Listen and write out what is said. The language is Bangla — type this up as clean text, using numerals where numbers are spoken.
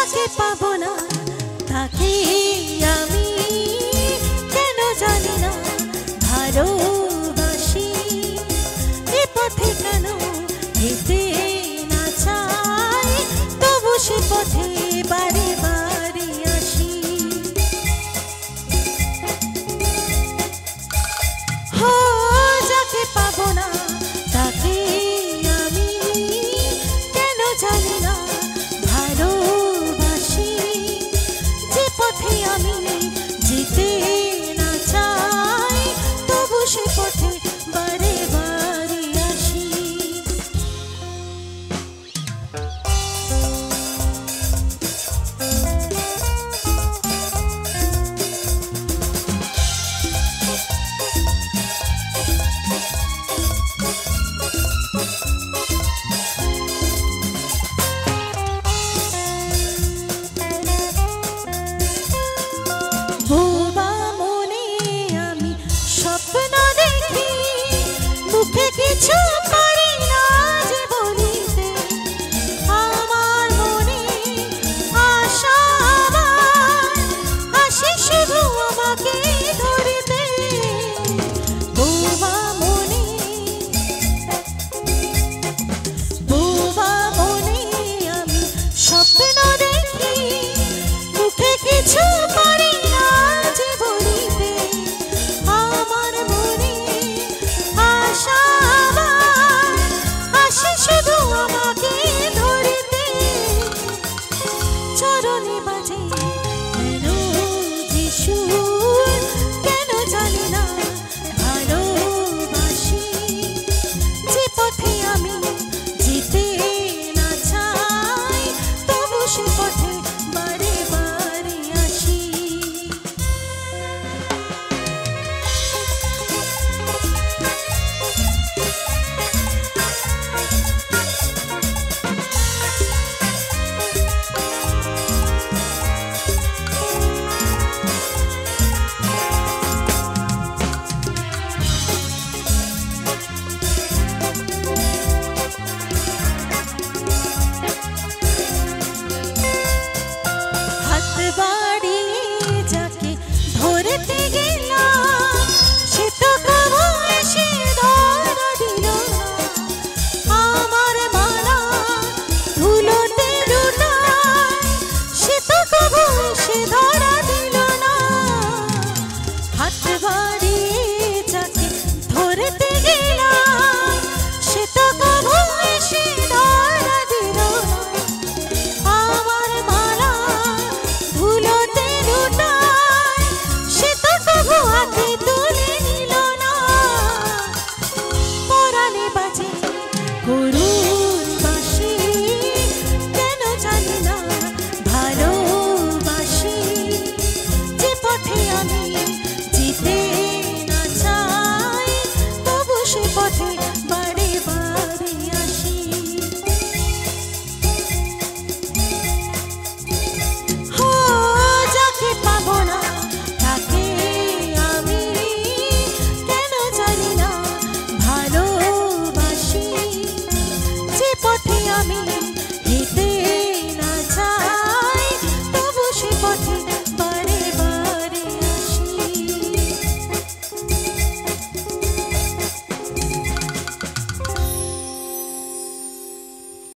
যাকে পাবো না তাকে আমি কেন জানি না ভালোবাসি। এ পথে কেন যেতে না চাই, তবু সে পথে বারে বারে আসি। হো যাকে পাবো না তাকে আমি কেন জানি না ভালোবাসি। যে পথে আমি যেতে না চাই, তবু সে পথে বারে বারে আসি। বোবা মনে আমি স্বপ্ন দেখি, মুখে কিছু পারি না যে বলিতে। আমার মনে আশা আসে শুধু আমাকে ধরিতে। বোবা মনে আমি স্বপ্ন দেখি, মুখে কিছু পারি না যে বলিতে। আমার মনে আশা আসে শুধু আমাকে ধরিতে। চরণে বাজে কেন যিশু, কেন জানি না ভালোবাসি। যে পথে আমি যেতে না চাই, তবু সে পথে বারে বারে আসি। হাত বাড়িয়ে যাকে ধরতে গেলাম, সে তো কবু এসে ধরা দিল না। আমার মালা ধুলোতে লুটায়, সে তো কবু এসে ধরা দিল না। হাত বাড়িয়ে যাকে ধরতে গেলাম, সে তো কবু এসে ধরা দিল না। আমার মালা ধুলোতে লুটায়, সে তো কবু হাতে তুলে নিল না। পরাণে বাজে করুণ বাঁশি, কেন জানি না ভালোবাসি। যে পথে আমি যেতে না চাই, তবু সে পথে বারে বারে আসি। হো যাকে পাবো না তাকে আমি কেন জানি না ভালোবাসি। যে পথে আমি